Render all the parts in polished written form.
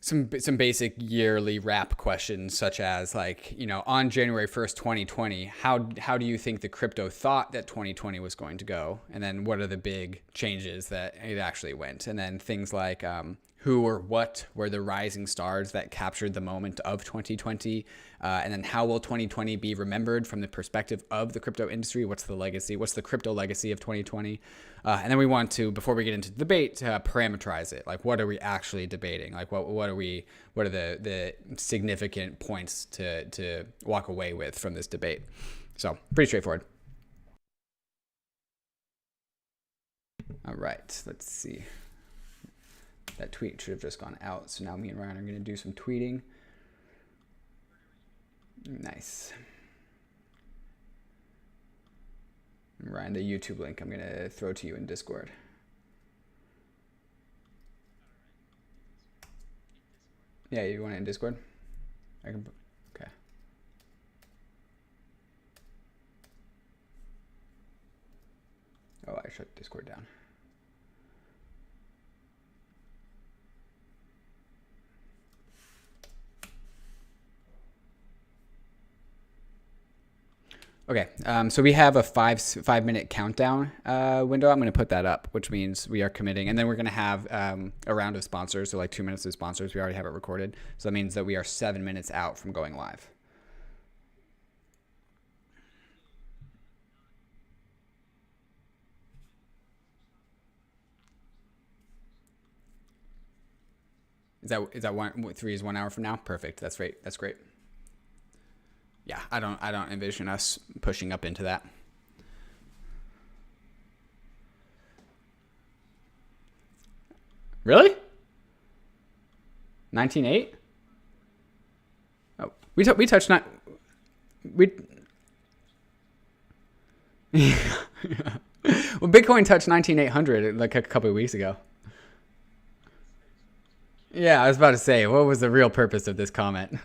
some basic yearly wrap questions, such as like, on January 1st, 2020, how do you think the crypto thought that 2020 was going to go? And then what are the big changes that it actually went? And then things like who or what were the rising stars that captured the moment of 2020? And then how will 2020 be remembered from the perspective of the crypto industry? What's the legacy? What's the crypto legacy of 2020? And then we want to, before we get into the debate, parameterize it. Like, what are we actually debating? Like, what are the significant points to walk away with from this debate? So pretty straightforward. All right, let's see. That tweet should have just gone out. So now me and Ryan are going to do some tweeting. Nice. Ryan, the YouTube link I'm going to throw to you in Discord. Yeah, you want it in Discord? I can. Okay. Oh, I shut Discord down. Okay, so we have a five minute countdown window. I'm going to put that up, which means we are committing. And then we're going to have a round of sponsors, so like 2 minutes of sponsors. We already have it recorded. So that means that we are 7 minutes out from going live. Is that 3 is 1 hour from now? Perfect. That's great. That's great. Yeah, I don't envision us pushing up into that. Really? 19.8? Oh, we touched not we. Well, Bitcoin touched 19,800 like a couple of weeks ago. Yeah, I was about to say, what was the real purpose of this comment?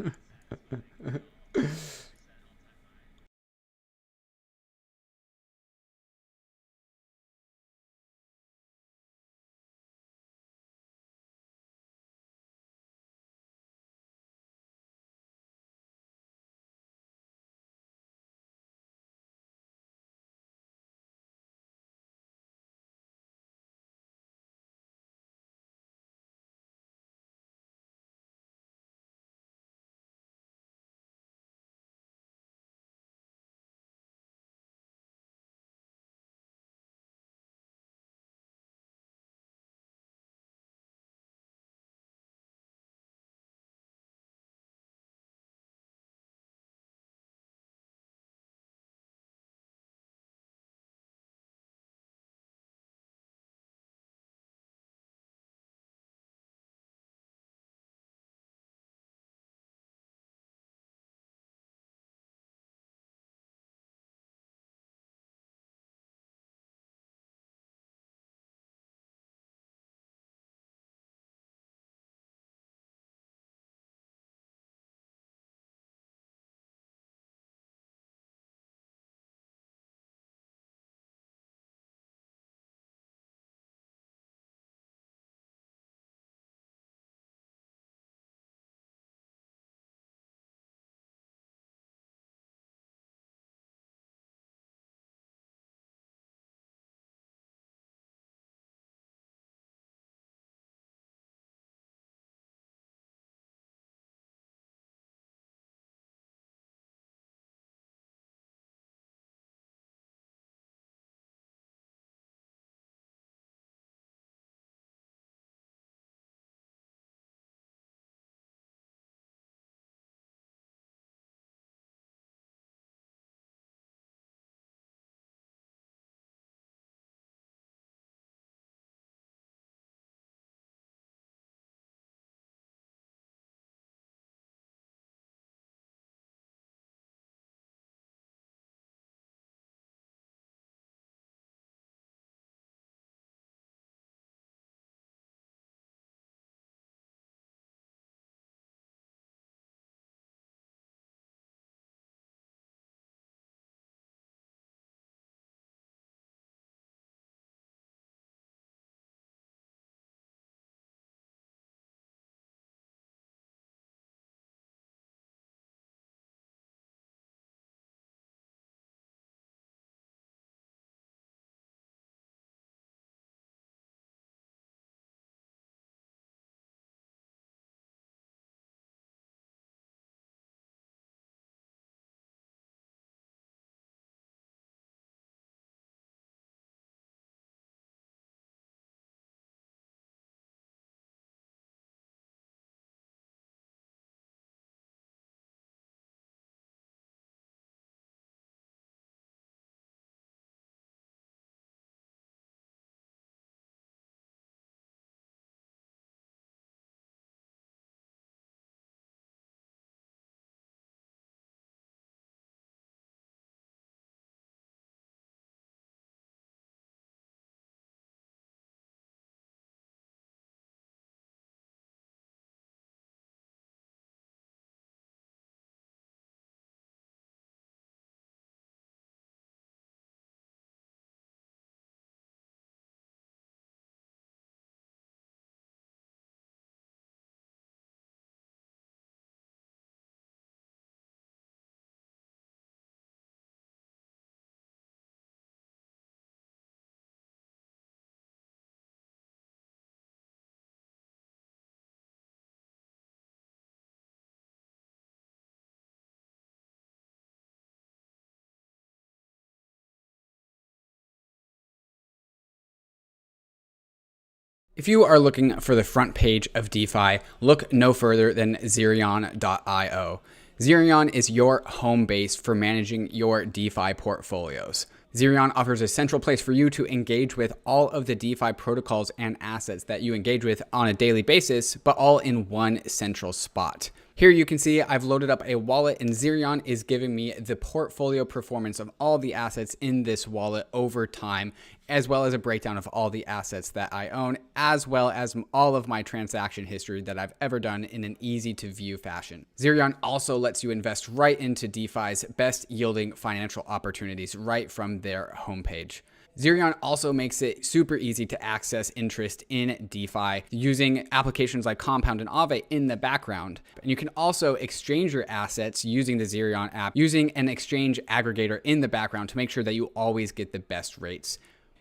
If you are looking for the front page of DeFi, look no further than Zerion.io. Zerion is your home base for managing your DeFi portfolios. Zerion offers a central place for you to engage with all of the DeFi protocols and assets that you engage with on a daily basis, but all in one central spot. Here you can see I've loaded up a wallet, and Zerion is giving me the portfolio performance of all the assets in this wallet over time, as well as a breakdown of all the assets that I own, as well as all of my transaction history that I've ever done in an easy to view fashion. Zerion also lets you invest right into DeFi's best yielding financial opportunities right from their homepage. Zerion also makes it super easy to access interest in DeFi using applications like Compound and Aave in the background. And you can also exchange your assets using the Zerion app using an exchange aggregator in the background to make sure that you always get the best rates.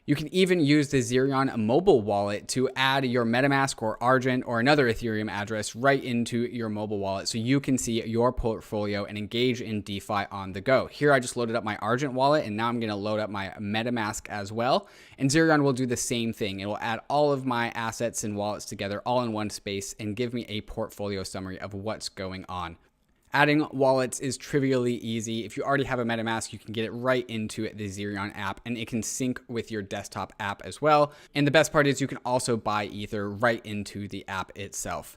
You can even use the Zerion mobile wallet to add your MetaMask or Argent or another Ethereum address right into your mobile wallet so you can see your portfolio and engage in DeFi on the go. Here I just loaded up my Argent wallet, and now I'm going to load up my MetaMask as well. And Zerion will do the same thing. It will add all of my assets and wallets together all in one space and give me a portfolio summary of what's going on. Adding wallets is trivially easy. If you already have a MetaMask, you can get it right into the Zerion app, and it can sync with your desktop app as well. And the best part is you can also buy Ether right into the app itself.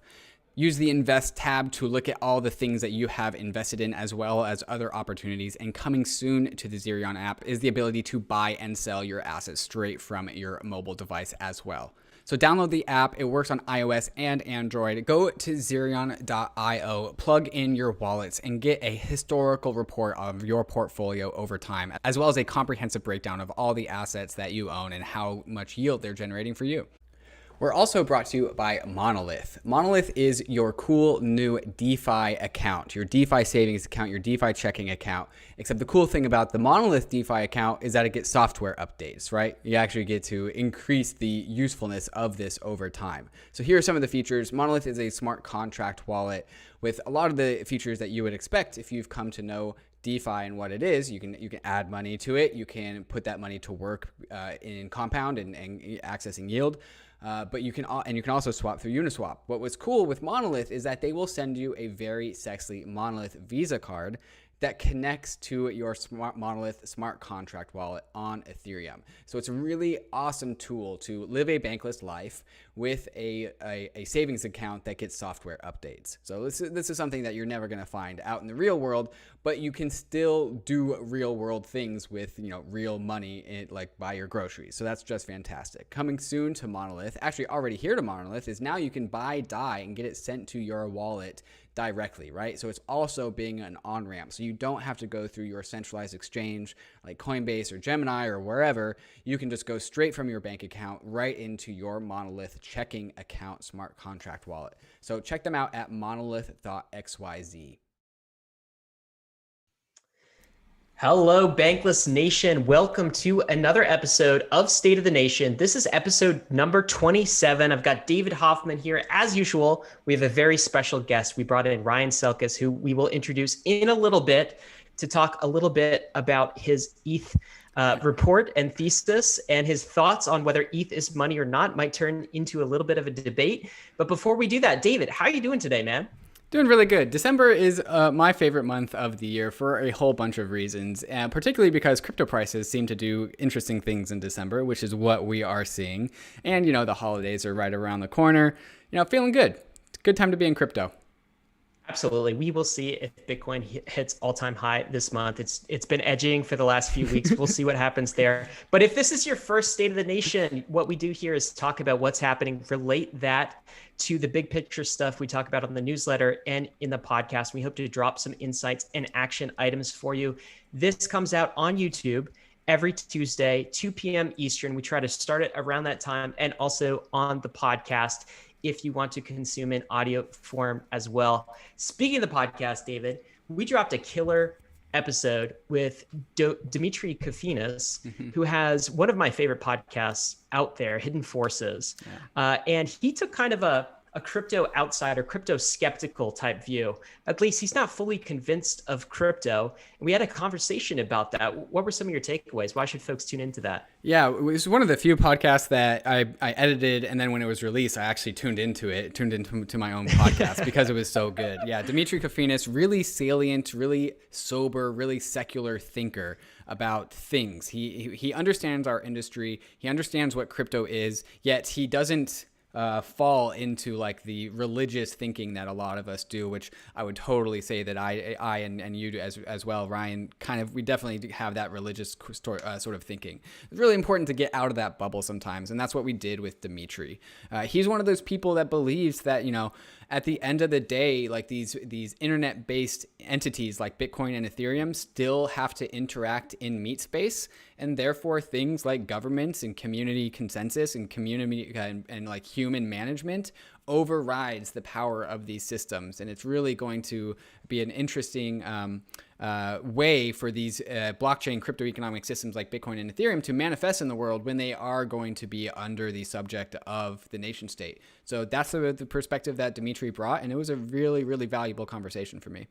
Use the Invest tab to look at all the things that you have invested in, as well as other opportunities. And coming soon to the Zerion app is the ability to buy and sell your assets straight from your mobile device as well. So download the app. It works on iOS and Android. Go to Zerion.io, plug in your wallets, and get a historical report of your portfolio over time, as well as a comprehensive breakdown of all the assets that you own and how much yield they're generating for you. We're also brought to you by MONOLITH. MONOLITH is your cool new DeFi account, your DeFi savings account, your DeFi checking account. Except the cool thing about the MONOLITH DeFi account is that it gets software updates, right? You actually get to increase the usefulness of this over time. So here are some of the features. MONOLITH is a smart contract wallet with a lot of the features that you would expect if you've come to know DeFi and what it is. You can add money to it. You can put that money to work in Compound and accessing yield. But you can also swap through Uniswap. What was cool with MONOLITH is that they will send you a very sexy MONOLITH Visa card that connects to your MONOLITH smart contract wallet on Ethereum. So it's a really awesome tool to live a bankless life with a savings account that gets software updates. So this is something that you're never going to find out in the real world, but you can still do real world things with real money, like buy your groceries. So that's just fantastic. Coming soon to MONOLITH, actually already here to MONOLITH, is now you can buy DAI and get it sent to your wallet directly, right? So it's also being an on-ramp. So you don't have to go through your centralized exchange like Coinbase or Gemini or wherever. You can just go straight from your bank account right into your MONOLITH checking account smart contract wallet. So check them out at monolith.xyz. Hello, Bankless Nation. Welcome to another episode of State of the Nation. This is episode number 27. I've got David Hoffman here. As usual, we have a very special guest. We brought in Ryan Selkis, who we will introduce in a little bit to talk a little bit about his ETH report and thesis, and his thoughts on whether ETH is money or not. Might turn into a little bit of a debate. But before we do that, David, how are you doing today, man? Doing really good. December is my favorite month of the year for a whole bunch of reasons, and particularly because crypto prices seem to do interesting things in December, which is what we are seeing. And, the holidays are right around the corner. Feeling good. It's a good time to be in crypto. Absolutely. We will see if Bitcoin hits all-time high this month. It's been edging for the last few weeks. We'll see what happens there. But if this is your first State of the Nation, what we do here is talk about what's happening, relate that to the big picture stuff we talk about on the newsletter and in the podcast. We hope to drop some insights and action items for you. This comes out on YouTube every Tuesday, 2 p.m. Eastern. We try to start it around that time, and also on the podcast if you want to consume in audio form as well. Speaking of the podcast, David, we dropped a killer episode with Dimitri Kofinas, who has one of my favorite podcasts out there, Hidden Forces. Yeah. And he took kind of a a crypto outsider, crypto skeptical type view. At least he's not fully convinced of crypto. And we had a conversation about that. What were some of your takeaways? Why should folks tune into that? Yeah, it was one of the few podcasts that I edited, and then when it was released, I actually tuned into my own podcast because it was so good. Yeah, Dimitri Kofinas, really salient, really sober, really secular thinker about things. He understands our industry. He understands what crypto is, yet he doesn't fall into like the religious thinking that a lot of us do, which I would totally say that I and you do as well, Ryan, we definitely have that religious sort of thinking. It's really important to get out of that bubble sometimes, and that's what we did with Dimitri. He's one of those people that believes that, at the end of the day, like these internet-based entities like Bitcoin and Ethereum still have to interact in meat space, and therefore things like governments and community consensus and community and like human management overrides the power of these systems. And it's really going to be an interesting way for these blockchain crypto economic systems like Bitcoin and Ethereum to manifest in the world when they are going to be under the subject of the nation state. So that's the perspective that Dimitri brought, and it was a really, really valuable conversation for me.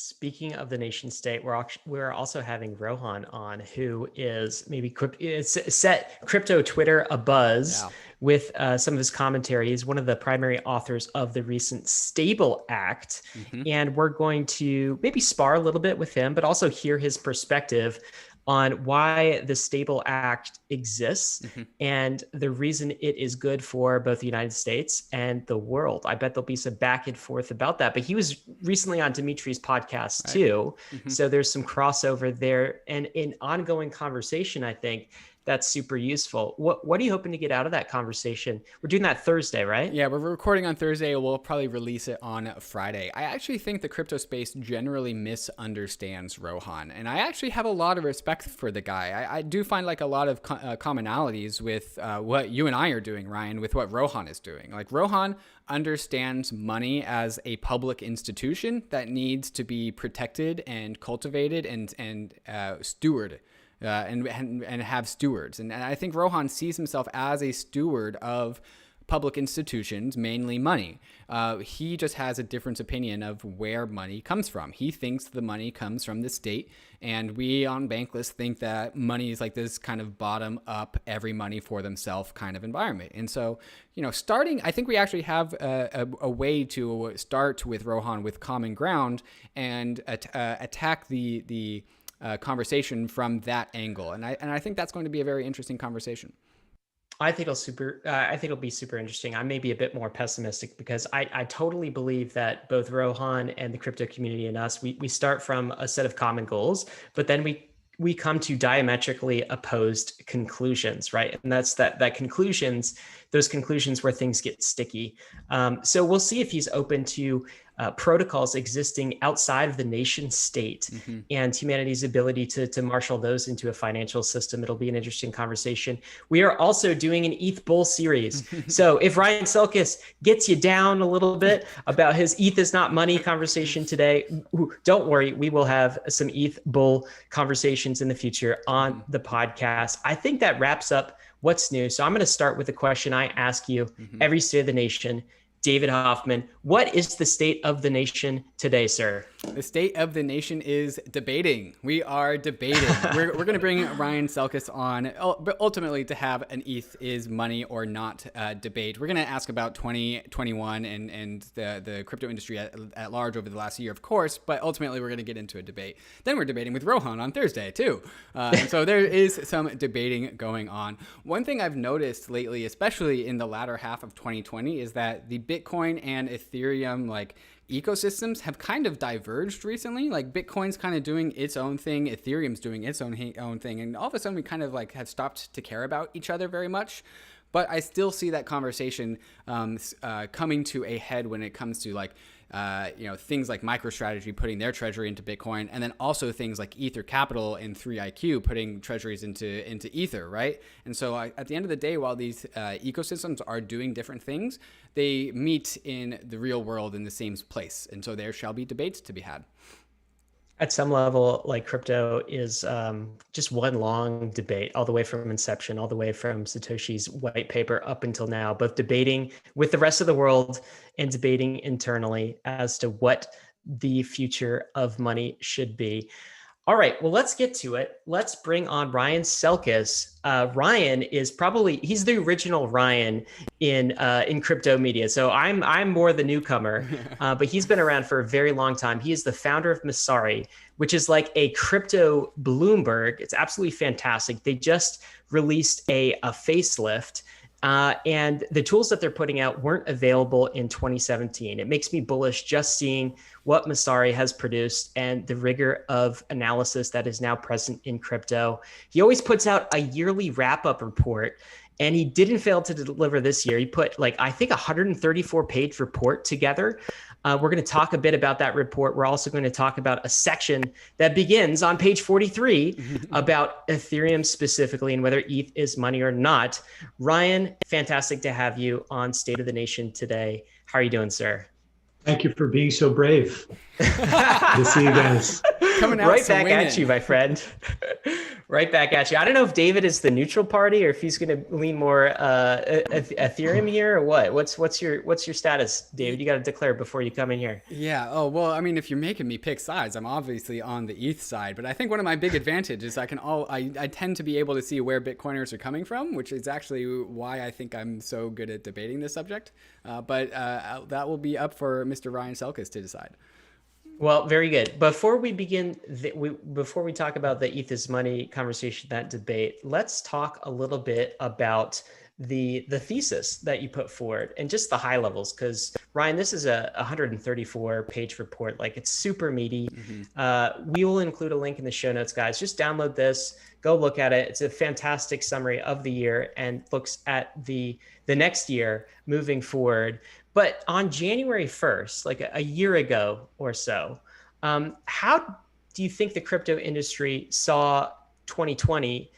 Speaking of the nation state, we're also having Rohan on, who is maybe set crypto Twitter abuzz with some of his commentary. He's one of the primary authors of the recent Stable Act, and we're going to maybe spar a little bit with him, but also hear his perspective on why the Stable Act exists and the reason it is good for both the United States and the world. I bet there'll be some back and forth about that. But he was recently on Dimitri's podcast too. So there's some crossover there and in ongoing conversation, I think, that's super useful. What are you hoping to get out of that conversation? We're doing that Thursday, right? Yeah, we're recording on Thursday. We'll probably release it on Friday. I actually think the crypto space generally misunderstands Rohan, and I actually have a lot of respect for the guy. I do find like a lot of commonalities with what you and I are doing, Ryan, with what Rohan is doing. Like Rohan understands money as a public institution that needs to be protected and cultivated and stewarded. And have stewards. And I think Rohan sees himself as a steward of public institutions, mainly money. He just has a different opinion of where money comes from. He thinks the money comes from the state, and we on Bankless think that money is like this kind of bottom up, every money for themselves kind of environment. And so, I think we actually have a way to start with Rohan with common ground and attack the conversation from that angle, and I think that's going to be a very interesting conversation. I think it'll be super interesting. I may be a bit more pessimistic because I totally believe that both Rohan and the crypto community and us, we start from a set of common goals, but then we come to diametrically opposed conclusions, right? And that's those conclusions where things get sticky. So we'll see if he's open to protocols existing outside of the nation state and humanity's ability to marshal those into a financial system. It'll be an interesting conversation. We are also doing an ETH bull series. So if Ryan Selkis gets you down a little bit about his ETH is not money conversation today, don't worry, we will have some ETH bull conversations in the future on the podcast. I think that wraps up what's new. So I'm going to start with a question I ask you every State of the Nation. David Hoffman, what is the state of the nation today, sir? The state of the nation is debating. We are debating. We're going to bring Ryan Selkis on, but ultimately to have an ETH is money or not debate. We're going to ask about 2021 and the crypto industry at large over the last year, of course, but ultimately we're going to get into a debate. Then we're debating with Rohan on Thursday too. And so there is some debating going on. One thing I've noticed lately, especially in the latter half of 2020, is that the Bitcoin and Ethereum ecosystems have kind of diverged recently. Like Bitcoin's kind of doing its own thing, Ethereum's doing its own thing, and all of a sudden we kind of have stopped to care about each other very much. But I still see that conversation coming to a head when it comes to things like MicroStrategy putting their treasury into Bitcoin, and then also things like Ether Capital and 3IQ putting treasuries into Ether, right? And so at the end of the day, while these ecosystems are doing different things, they meet in the real world in the same place. And so there shall be debates to be had. At some level, like crypto is just one long debate, all the way from inception, all the way from Satoshi's white paper up until now, both debating with the rest of the world and debating internally as to what the future of money should be. All right, well, let's get to it. Let's bring on Selkis. Ryan is he's the original Ryan in crypto media. So I'm more the newcomer, but he's been around for a very long time. He is the founder of Masari, which is like a crypto Bloomberg. It's absolutely fantastic. They just released a facelift. And the tools that they're putting out weren't available in 2017. It makes me bullish just seeing what Masari has produced and the rigor of analysis that is now present in crypto. He always puts out a yearly wrap-up report, and he didn't fail to deliver this year. He put I think 134-page report together. We're going to talk a bit about that report. We're also going to talk about a section that begins on page 43 about Ethereum specifically and whether ETH is money or not. Ryan, fantastic to have you on State of the Nation today. How are you doing, sir? Thank you for being so brave. Good to see you guys. Coming out right back at you, my friend. Right back at you. I don't know if David is the neutral party or if he's going to lean more Ethereum here or what. What's your status, David? You got to declare before you come in here. Yeah. Oh well. I mean, if you're making me pick sides, I'm obviously on the ETH side. But I think one of my big advantages is I tend to be able to see where Bitcoiners are coming from, which is actually why I think I'm so good at debating this subject. But that will be up for Mr. Ryan Selkis to decide. Well, very good. Before we begin, before we talk about the ETH is money conversation, that debate, let's talk a little bit about the thesis that you put forward and just the high levels. Because Ryan, this is a 134-page report. Like, it's super meaty. Mm-hmm. We will include a link in the show notes, guys. Just download this, go look at it. It's a fantastic summary of the year and looks at the next year moving forward. But on January 1st, like a year ago or so, how do you think the crypto industry saw 2020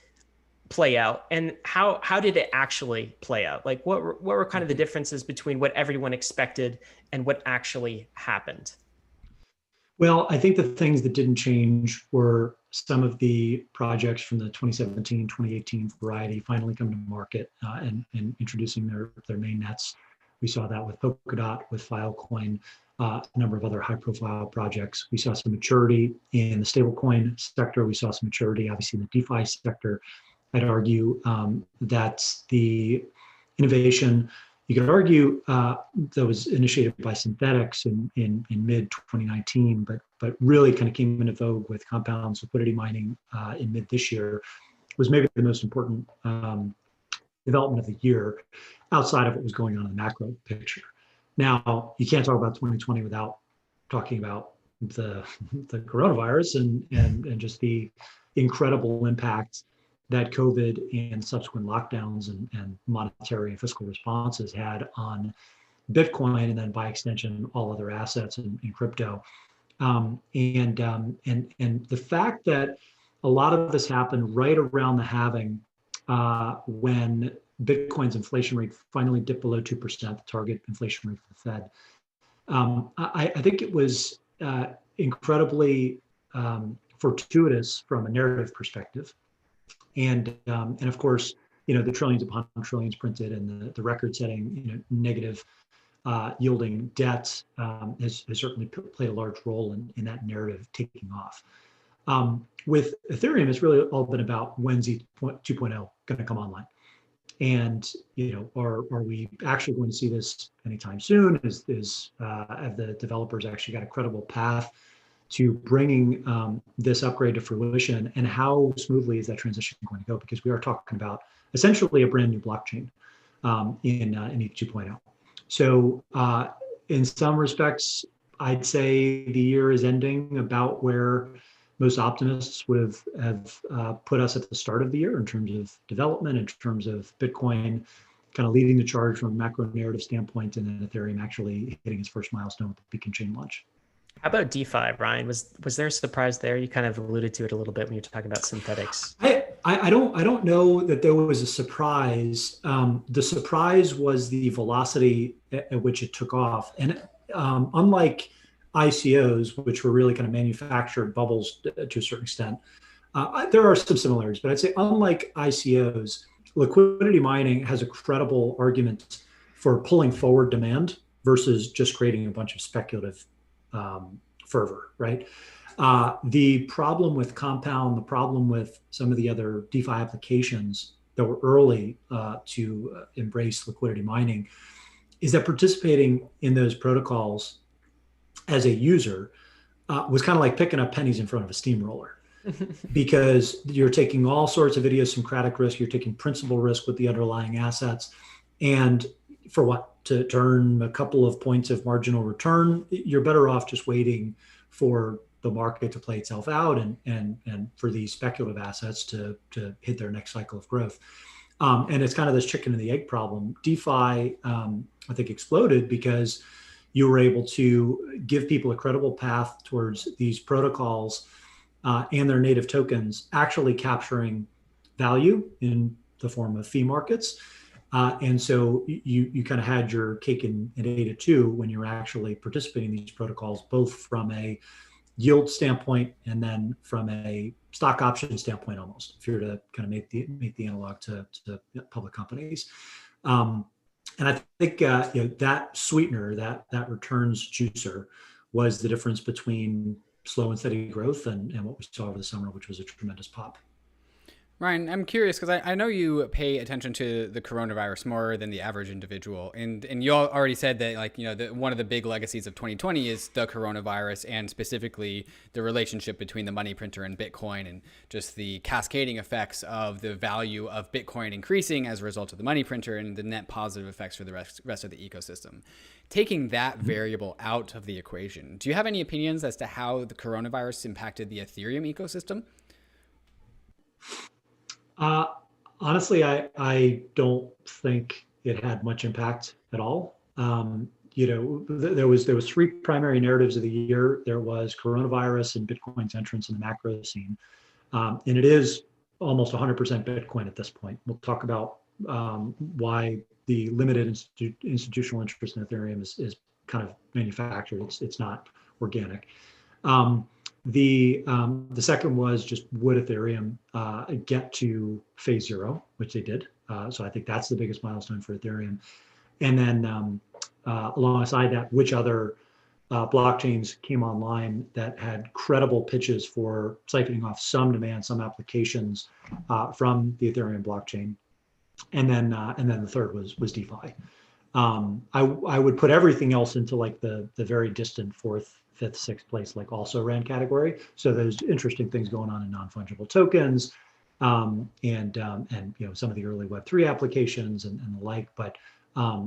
play out, and how did it actually play out? Like, what were kind of the differences between what everyone expected and what actually happened? Well, I think the things that didn't change were some of the projects from the 2017, 2018 variety finally coming to market and introducing their main nets. We saw that with Polkadot, with Filecoin, a number of other high-profile projects. We saw some maturity in the stablecoin sector. We saw some maturity, obviously, in the DeFi sector. I'd argue that the innovation, you could argue, that was initiated by synthetics in mid-2019, but really kind of came into vogue with compounds liquidity mining in mid this year, was maybe the most important development of the year outside of what was going on in the macro picture. Now, you can't talk about 2020 without talking about the coronavirus and just the incredible impact that COVID and subsequent lockdowns and monetary and fiscal responses had on Bitcoin, and then by extension, all other assets in crypto. And the fact that a lot of this happened right around the halving when Bitcoin's inflation rate finally dipped below 2%, the target inflation rate for the Fed. I think it was incredibly fortuitous from a narrative perspective. And of course, the trillions upon trillions printed and the record-setting, negative yielding debt has certainly played a large role in that narrative taking off. With Ethereum, it's really all been about when's ETH 2.0 going to come online. And are we actually going to see this anytime soon? Have the developers actually got a credible path to bringing this upgrade to fruition, and how smoothly is that transition going to go? Because we are talking about essentially a brand new blockchain in ETH 2.0. So in some respects, I'd say the year is ending about where most optimists would have put us at the start of the year in terms of development, in terms of Bitcoin kind of leading the charge from a macro narrative standpoint, and then Ethereum actually hitting its first milestone with the Beacon chain launch. How about DeFi, Ryan? Was there a surprise there? You kind of alluded to it a little bit when you were talking about synthetics. I don't know that there was a surprise. The surprise was the velocity at which it took off. And unlike ICOs, which were really kind of manufactured bubbles to a certain extent, there are some similarities, but I'd say unlike ICOs, liquidity mining has a credible argument for pulling forward demand versus just creating a bunch of speculative fervor, right? The problem with Compound, the problem with some of the other DeFi applications that were early to embrace liquidity mining is that participating in those protocols as a user was kind of like picking up pennies in front of a steamroller. Because you're taking all sorts of idiosyncratic risk, you're taking principal risk with the underlying assets, and for what? To earn a couple of points of marginal return, you're better off just waiting for the market to play itself out and for these speculative assets to hit their next cycle of growth. And it's kind of this chicken and the egg problem. DeFi, I think, exploded because you were able to give people a credible path towards these protocols and their native tokens actually capturing value in the form of fee markets. And so you kind of had your cake and ate it too when you're actually participating in these protocols, both from a yield standpoint and then from a stock option standpoint, almost, if you're to kind of make the analog to public companies. And I think that sweetener, that returns juicer, was the difference between slow and steady growth and what we saw over the summer, which was a tremendous pop. Ryan, I'm curious because I know you pay attention to the coronavirus more than the average individual, and you all already said that, like, one of the big legacies of 2020 is the coronavirus, and specifically the relationship between the money printer and Bitcoin, and just the cascading effects of the value of Bitcoin increasing as a result of the money printer, and the net positive effects for the rest of the ecosystem. Taking that variable out of the equation, do you have any opinions as to how the coronavirus impacted the Ethereum ecosystem? Honestly, I don't think it had much impact at all. There was 3 primary narratives of the year. There was coronavirus and Bitcoin's entrance in the macro scene, and it is almost 100% Bitcoin at this point. We'll talk about why the limited institutional interest in Ethereum is kind of manufactured. It's not organic. The second was just, would Ethereum get to phase 0, which they did. So I think that's the biggest milestone for Ethereum. And then alongside that, which other blockchains came online that had credible pitches for siphoning off some demand, some applications from the Ethereum blockchain. And then the third was DeFi. I would put everything else into like the very distant 4th, 5th, 6th place, like also ran category. So there's interesting things going on in non-fungible tokens, and some of the early Web3 applications and the like, but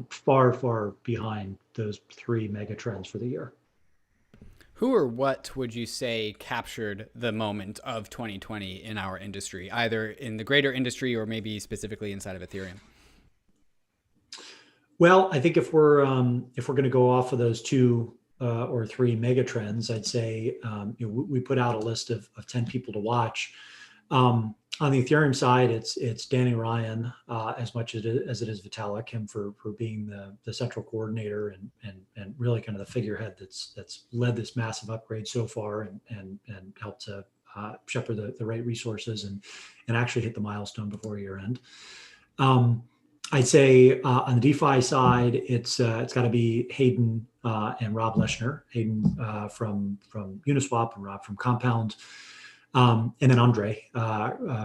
far behind those 3 mega trends for the year. Who or what would you say captured the moment of 2020 in our industry, either in the greater industry or maybe specifically inside of Ethereum? Well, I think if we're going to go off of those 2 or 3 mega trends, I'd say we put out a list of 10 people to watch. On the Ethereum side, it's Danny Ryan as much as it is Vitalik, him for being the central coordinator and really kind of the figurehead that's led this massive upgrade so far and helped to shepherd the right resources and actually hit the milestone before year end. I'd say on the DeFi side, it's got to be Hayden and Rob Leschner. Hayden from Uniswap and Rob from Compound, and then Andre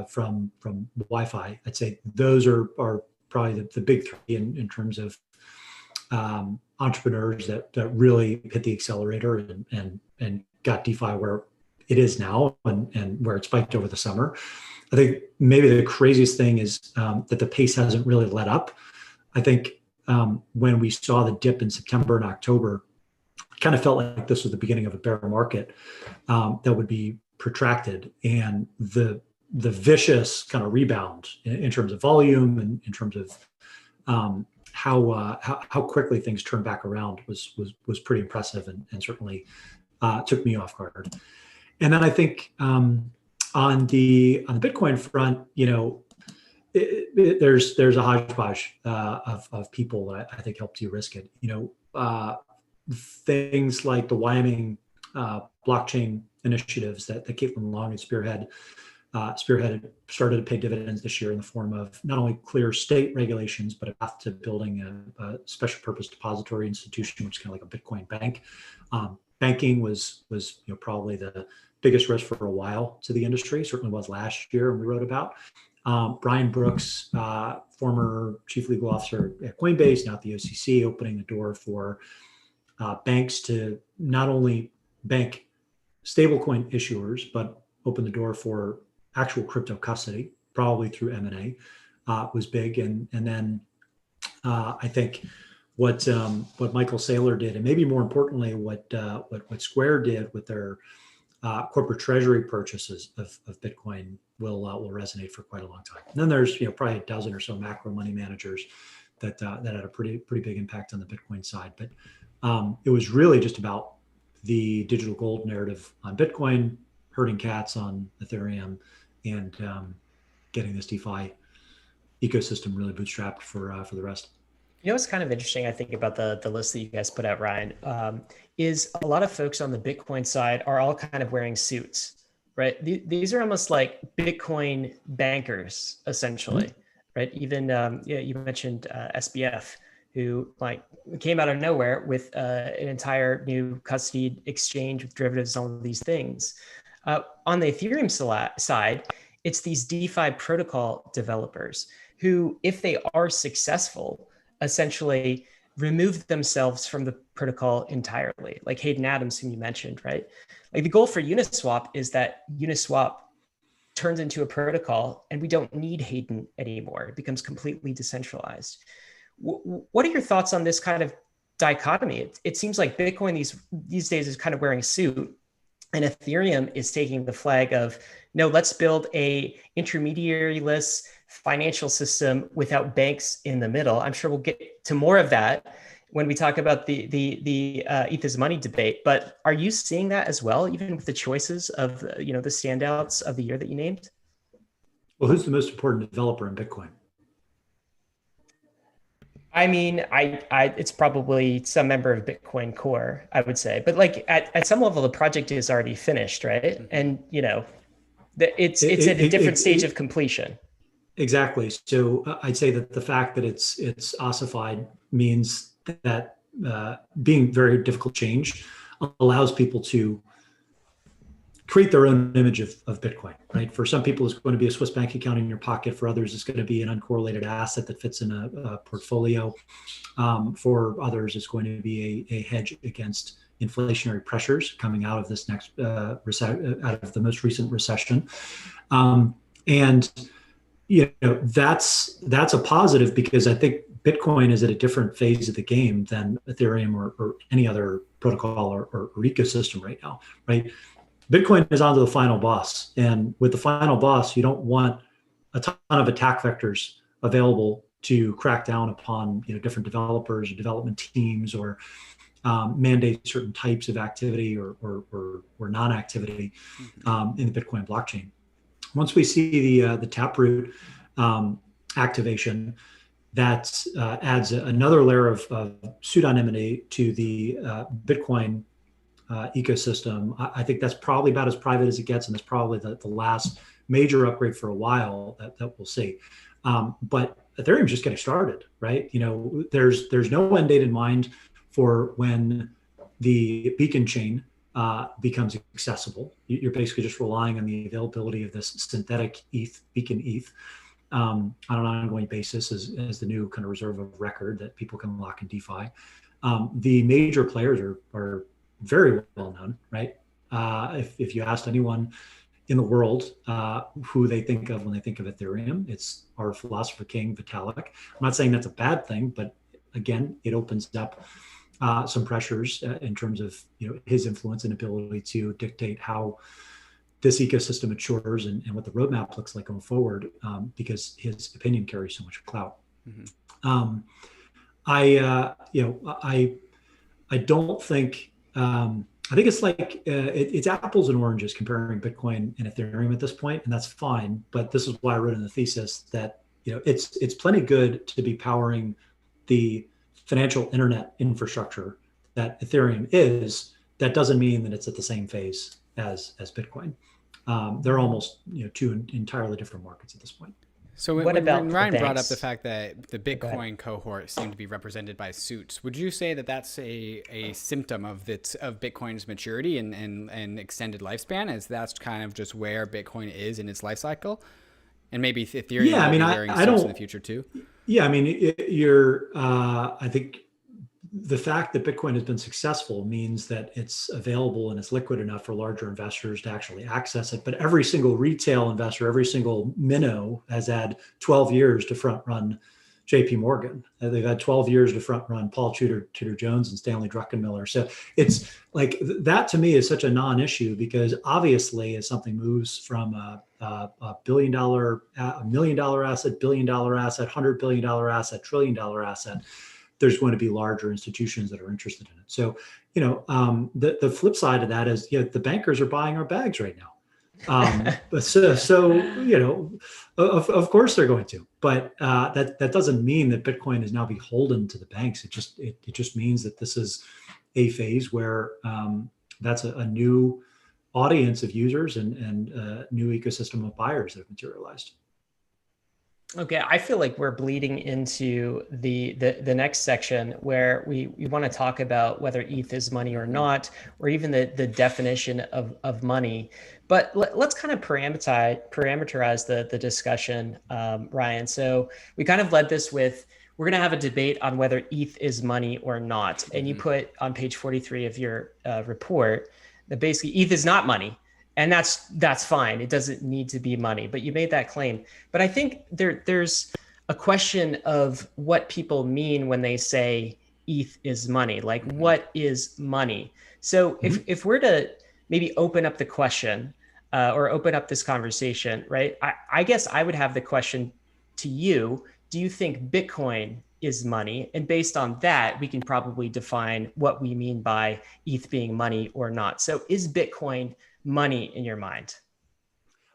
from Wi-Fi. I'd say those are probably the big 3 in terms of entrepreneurs that really hit the accelerator and got DeFi where it is now and where it spiked over the summer. I think maybe the craziest thing is that the pace hasn't really let up. I think when we saw the dip in September and October, it kind of felt like this was the beginning of a bear market that would be protracted, and the vicious kind of rebound in terms of volume and in terms of how quickly things turned back around was pretty impressive and certainly took me off guard. And then I think on the Bitcoin front, there's a hodgepodge of people that I think helped de-risk it. things like the Wyoming blockchain initiatives that Caitlin Long and spearheaded started to pay dividends this year in the form of not only clear state regulations, but a path to building a special purpose depository institution, which is kind of like a Bitcoin bank. Banking was probably the biggest risk for a while to the industry, certainly was last year, and we wrote about. Brian Brooks, former chief legal officer at Coinbase, now at the OCC, opening the door for banks to not only bank stablecoin issuers, but open the door for actual crypto custody, probably through M&A, was big. And then I think what Michael Saylor did, and maybe more importantly, what Square did with their corporate treasury purchases of Bitcoin will resonate for quite a long time. And then there's probably a dozen or so macro money managers that had a pretty big impact on the Bitcoin side. But it was really just about the digital gold narrative on Bitcoin, herding cats on Ethereum, and getting this DeFi ecosystem really bootstrapped for the rest. What's kind of interesting, I think, about the list that you guys put out, Ryan, is a lot of folks on the Bitcoin side are all kind of wearing suits, right? These are almost like Bitcoin bankers, essentially, right? Even you mentioned SBF, who came out of nowhere with an entire new custodied exchange with derivatives, all of these things. On the Ethereum side, it's these DeFi protocol developers who, if they are successful, essentially remove themselves from the protocol entirely, like Hayden Adams, whom you mentioned, right? Like the goal for Uniswap is that Uniswap turns into a protocol and we don't need Hayden anymore. It becomes completely decentralized. What are your thoughts on this kind of dichotomy? It seems like Bitcoin these days is kind of wearing a suit, and Ethereum is taking the flag of, no, let's build a intermediary-less financial system without banks in the middle. I'm sure we'll get to more of that when we talk about the ETH is money debate. But are you seeing that as well, even with the choices of the standouts of the year that you named? Well, who's the most important developer in Bitcoin? I mean, it's probably some member of Bitcoin Core, I would say. But at some level, the project is already finished, right? And it's at a different stage of completion. Exactly. So I'd say that the fact that it's ossified means that being very difficult change allows people to create their own image of Bitcoin, right? For some people, it's going to be a Swiss bank account in your pocket. For others, it's going to be an uncorrelated asset that fits in a portfolio. For others, it's going to be a hedge against inflationary pressures coming out of this next out of the most recent recession. And that's a positive, because I think Bitcoin is at a different phase of the game than Ethereum or any other protocol or ecosystem right now, right? Bitcoin is onto the final boss. And with the final boss, you don't want a ton of attack vectors available to crack down upon different developers or development teams, or mandate certain types of activity or non-activity in the Bitcoin blockchain. Once we see the Taproot activation, that adds another layer of pseudonymity to the Bitcoin ecosystem. I think that's probably about as private as it gets, and it's probably the last major upgrade for a while that we'll see. But Ethereum's just getting started, right? There's no end date in mind for when the beacon chain becomes accessible. You're basically just relying on the availability of this synthetic ETH, beacon ETH, on an ongoing basis as the new kind of reserve of record that people can lock in DeFi. The major players are very well known, right? If you asked anyone in the world who they think of when they think of Ethereum, it's our philosopher king, Vitalik. I'm not saying that's a bad thing, but again, it opens up some pressures in terms of his influence and ability to dictate how this ecosystem matures and what the roadmap looks like going forward, because his opinion carries so much clout. Mm-hmm. I don't think. I think it's like it's apples and oranges comparing Bitcoin and Ethereum at this point, and that's fine. But this is why I wrote in the thesis that it's plenty good to be powering the financial internet infrastructure that Ethereum is, that doesn't mean that it's at the same phase as Bitcoin. They're almost two entirely different markets at this point. So when Ryan brought up the fact that the Bitcoin cohort seemed to be represented by suits, would you say that that's a symptom of Bitcoin's maturity and extended lifespan, as that's kind of just where Bitcoin is in its life cycle? And maybe Ethereum will be wearing suits in the future too? Yeah, I mean, I think the fact that Bitcoin has been successful means that it's available and it's liquid enough for larger investors to actually access it. But every single retail investor, every single minnow has had 12 years to front run JP Morgan. They've had 12 years to front run Paul Tudor Jones and Stanley Druckenmiller. So it's like that to me is such a non-issue, because obviously as something moves from a $1 billion, $1 million asset, $1 billion asset, $100 billion asset, $1 trillion asset, there's going to be larger institutions that are interested in it. So, the flip side of that is, the bankers are buying our bags right now. Of course they're going to, but that doesn't mean that Bitcoin is now beholden to the banks. It just means that this is a phase where that's a new audience of users and a new ecosystem of buyers that have materialized. Okay, I feel like we're bleeding into the next section where we want to talk about whether ETH is money or not, or even the definition of money. But let's kind of parameterize the discussion, Ryan. So we kind of led this with, we're going to have a debate on whether ETH is money or not. And you put on page 43 of your report that basically ETH is not money. And that's fine. It doesn't need to be money, but you made that claim. But I think there's a question of what people mean when they say ETH is money. Like, what is money? So if we're to maybe open up the question or open up this conversation, right? I guess I would have the question to you: do you think Bitcoin is money? And based on that, we can probably define what we mean by ETH being money or not. So is Bitcoin money in your mind?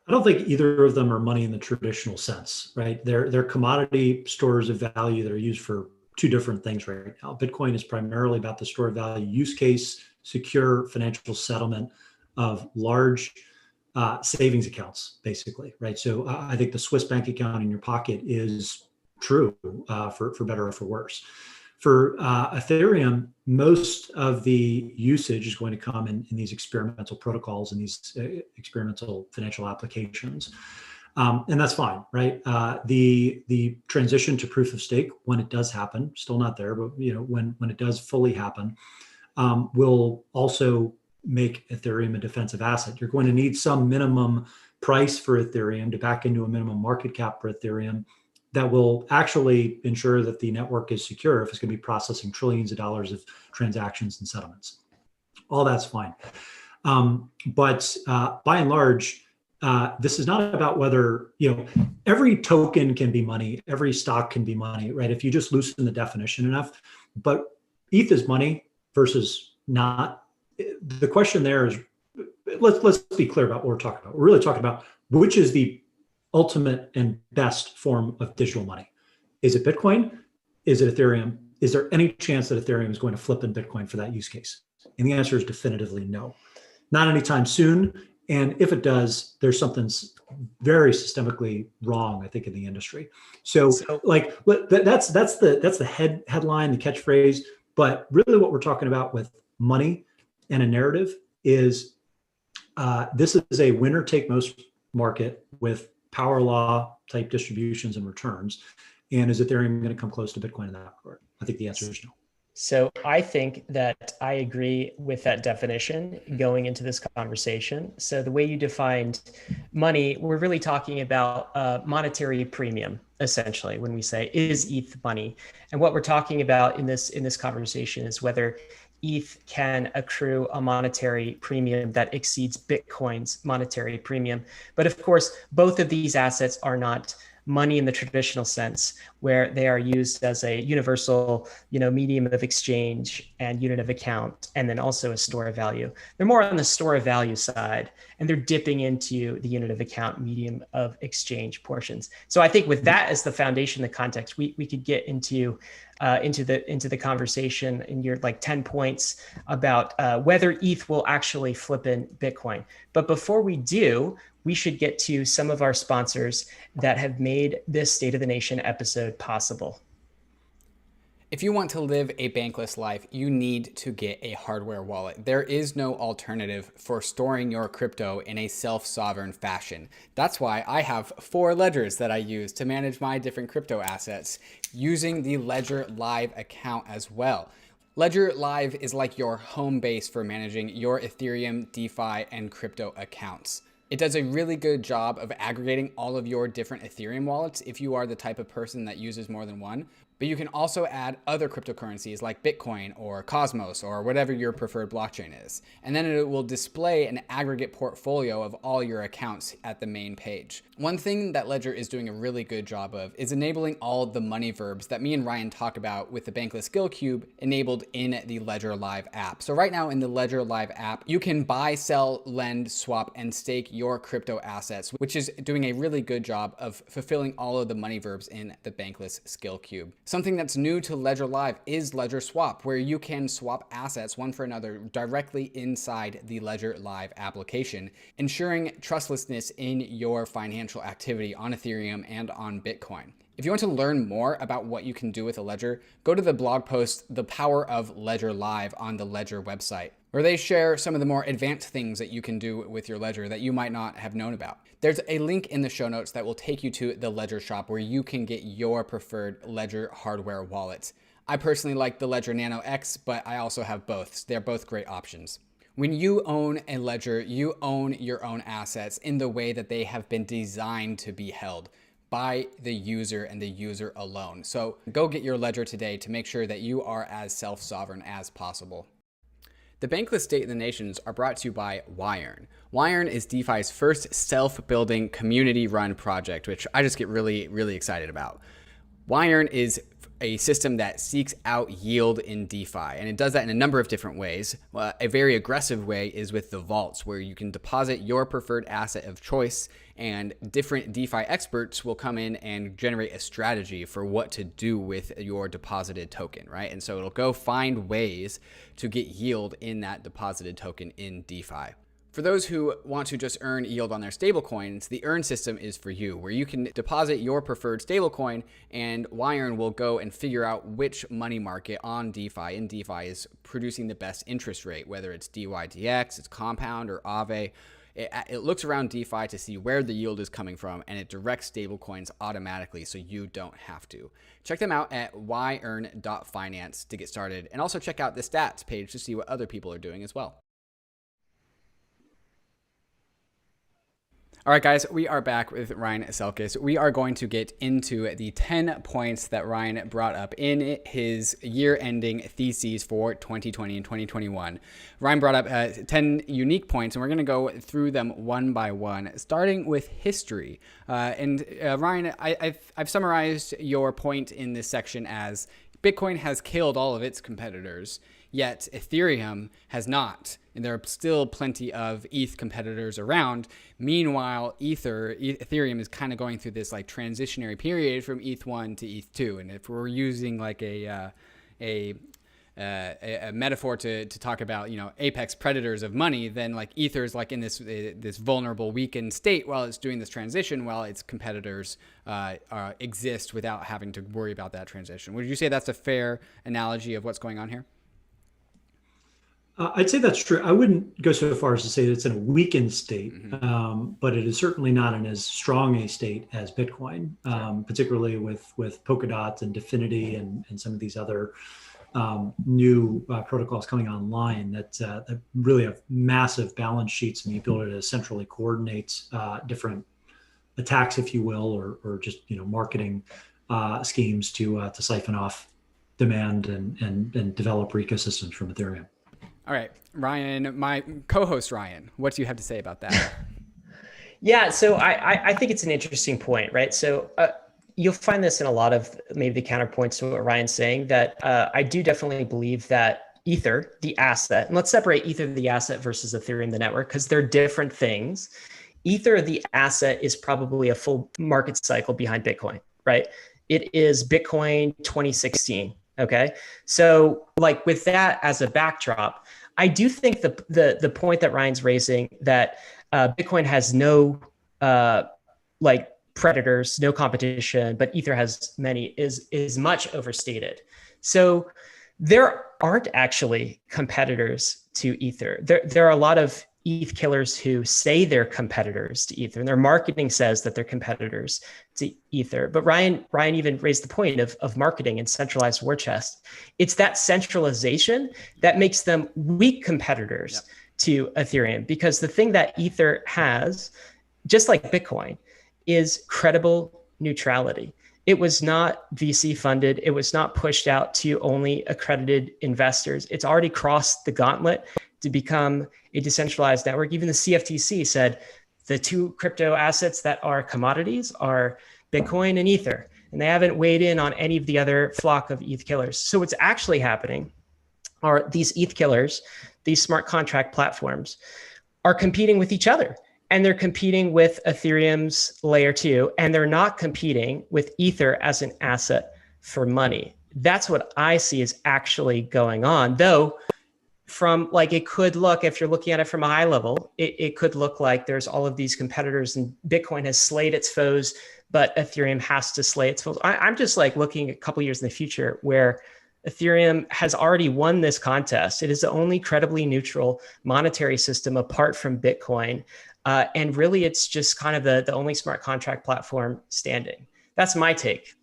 I don't think either of them are money in the traditional sense, right? They're commodity stores of value that are used for two different things right now. Bitcoin is primarily about the store of value use case, secure financial settlement of large savings accounts, basically, right? So I think the Swiss bank account in your pocket is true for better or for worse. For Ethereum, most of the usage is going to come in these experimental protocols and these experimental financial applications. And that's fine, right? The transition to proof of stake, when it does happen, still not there, but when it does fully happen, will also make Ethereum a defensive asset. You're going to need some minimum price for Ethereum to back into a minimum market cap for Ethereum that will actually ensure that the network is secure if it's going to be processing trillions of dollars of transactions and settlements. All that's fine. But by and large, this is not about whether, every token can be money, every stock can be money, right? If you just loosen the definition enough. But ETH is money versus not. The question there is, let's be clear about what we're talking about. We're really talking about which is the ultimate and best form of digital money. Is it Bitcoin? Is it Ethereum? Is there any chance that Ethereum is going to flip in Bitcoin for that use case? And the answer is definitively no. Not anytime soon. And if it does, there's something very systemically wrong, I think, in the industry. So like that's the headline, the catchphrase. But really what we're talking about with money and a narrative is this is a winner take most market with power law type distributions and returns. And is Ethereum going to come close to Bitcoin in that regard? I think the answer is no. So I think that I agree with that definition going into this conversation. So the way you defined money, we're really talking about monetary premium, essentially, when we say, is ETH money? And what we're talking about in this conversation is whether ETH can accrue a monetary premium that exceeds Bitcoin's monetary premium. But of course, both of these assets are not money in the traditional sense, where they are used as a universal, medium of exchange and unit of account, and then also a store of value. They're more on the store of value side, and they're dipping into the unit of account, medium of exchange portions. So I think with that as the foundation, the context, we could get into into the conversation in your like 10 points about whether ETH will actually flip in Bitcoin. But before we do, we should get to some of our sponsors that have made this State of the Nation episode possible. If you want to live a bankless life, you need to get a hardware wallet. There is no alternative for storing your crypto in a self-sovereign fashion. That's why I have 4 ledgers that I use to manage my different crypto assets using the Ledger Live account as well. Ledger Live is like your home base for managing your Ethereum, DeFi, and crypto accounts. It does a really good job of aggregating all of your different Ethereum wallets if you are the type of person that uses more than one. But you can also add other cryptocurrencies like Bitcoin or Cosmos or whatever your preferred blockchain is. And then it will display an aggregate portfolio of all your accounts at the main page. One thing that Ledger is doing a really good job of is enabling all the money verbs that me and Ryan talk about with the Bankless Skill Cube enabled in the Ledger Live app. So right now in the Ledger Live app, you can buy, sell, lend, swap, and stake your crypto assets, which is doing a really good job of fulfilling all of the money verbs in the Bankless Skill Cube. Something that's new to Ledger Live is Ledger Swap, where you can swap assets one for another directly inside the Ledger Live application, ensuring trustlessness in your financial activity on Ethereum and on Bitcoin. If you want to learn more about what you can do with a ledger, go to the blog post, The Power of Ledger Live on the Ledger website, where they share some of the more advanced things that you can do with your ledger that you might not have known about. There's a link in the show notes that will take you to the Ledger shop where you can get your preferred Ledger hardware wallet. I personally like the Ledger Nano X, but I also have both. They're both great options. When you own a ledger, you own your own assets in the way that they have been designed to be held by the user and the user alone. So go get your ledger today to make sure that you are as self-sovereign as possible. The Bankless State of the Nations are brought to you by YEARN. YEARN is DeFi's first self-building community-run project, which I just get really, really excited about. YEARN is a system that seeks out yield in DeFi, and it does that in a number of different ways. A very aggressive way is with the vaults, where you can deposit your preferred asset of choice, and different DeFi experts will come in and generate a strategy for what to do with your deposited token, right? And so it'll go find ways to get yield in that deposited token in DeFi. For those who want to just earn yield on their stablecoins, the EARN system is for you, where you can deposit your preferred stablecoin and YEARN will go and figure out which money market on DeFi in DeFi is producing the best interest rate, whether it's DYDX, it's Compound, or Aave. It looks around DeFi to see where the yield is coming from, and it directs stablecoins automatically so you don't have to. Check them out at yearn.finance to get started, and also check out the stats page to see what other people are doing as well. All right, guys, we are back with Ryan Selkis. We are going to get into the 10 points that Ryan brought up in his year-ending theses for 2020 and 2021. Ryan brought up 10 unique points, and we're going to go through them one by one, starting with history. Ryan, I've summarized your point in this section as Bitcoin has killed all of its competitors, yet Ethereum has not. And there are still plenty of ETH competitors around. Meanwhile, Ethereum is kind of going through this like transitionary period from ETH1 to ETH2. And if we're using like a metaphor to talk about, apex predators of money, then like Ether is like in this vulnerable, weakened state while it's doing this transition, while its competitors exist without having to worry about that transition. Would you say that's a fair analogy of what's going on here? I'd say that's true. I wouldn't go so far as to say that it's in a weakened state, but it is certainly not in as strong a state as Bitcoin, particularly with Polkadot and Definity and some of these other new protocols coming online that really have massive balance sheets and the ability to centrally coordinate different attacks, if you will, or just marketing schemes to siphon off demand and developer ecosystems from Ethereum. All right, Ryan, my co-host Ryan, what do you have to say about that? Yeah, so I think it's an interesting point, right? So you'll find this in a lot of maybe the counterpoints to what Ryan's saying, that I do definitely believe that Ether, the asset, and let's separate Ether, the asset, versus Ethereum, the network, because they're different things. Ether, the asset, is probably a full market cycle behind Bitcoin, right? It is Bitcoin 2016. Okay. So like with that as a backdrop, I do think the point that Ryan's raising that Bitcoin has no like predators, no competition, but Ether has many is much overstated. So there aren't actually competitors to Ether. There are a lot of ETH killers who say they're competitors to Ether, and their marketing says that they're competitors to Ether. But Ryan even raised the point of marketing and centralized war chest. It's that centralization that makes them weak competitors to Ethereum, because the thing that Ether has, just like Bitcoin, is credible neutrality. It was not VC funded. It was not pushed out to only accredited investors. It's already crossed the gauntlet to become a decentralized network. Even the CFTC said the two crypto assets that are commodities are Bitcoin and Ether, and they haven't weighed in on any of the other flock of ETH killers. So what's actually happening are these ETH killers, these smart contract platforms, are competing with each other. And they're competing with Ethereum's layer 2, and they're not competing with Ether as an asset for money. That's what I see is actually going on. Though from like, it could look, if you're looking at it from a high level, it could look like there's all of these competitors and Bitcoin has slayed its foes, but Ethereum has to slay its foes. I'm just like looking a couple years in the future where Ethereum has already won this contest. It is the only credibly neutral monetary system apart from Bitcoin. And really, it's just kind of the only smart contract platform standing. That's my take.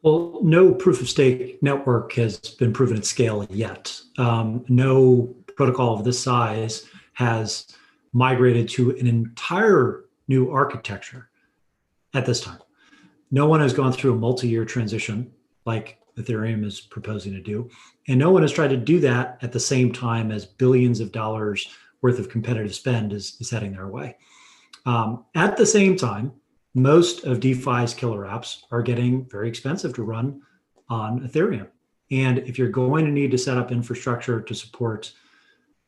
Well, no proof of stake network has been proven at scale yet. No protocol of this size has migrated to an entire new architecture at this time. No one has gone through a multi-year transition like Ethereum is proposing to do. And no one has tried to do that at the same time as billions of dollars worth of competitive spend is heading their way. At the same time, most of DeFi's killer apps are getting very expensive to run on Ethereum. And if you're going to need to set up infrastructure to support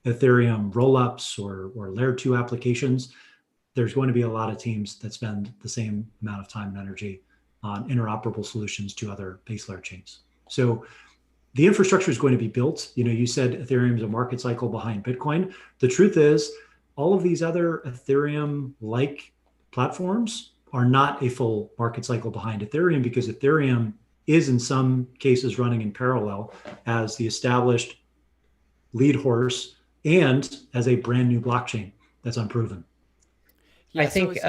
Ethereum rollups or layer 2 applications, there's going to be a lot of teams that spend the same amount of time and energy on interoperable solutions to other base layer chains. So the infrastructure is going to be built. You said Ethereum is a market cycle behind Bitcoin. The truth is, all of these other Ethereum-like platforms are not a full market cycle behind Ethereum, because Ethereum is in some cases running in parallel as the established lead horse and as a brand new blockchain that's unproven. Yeah, I think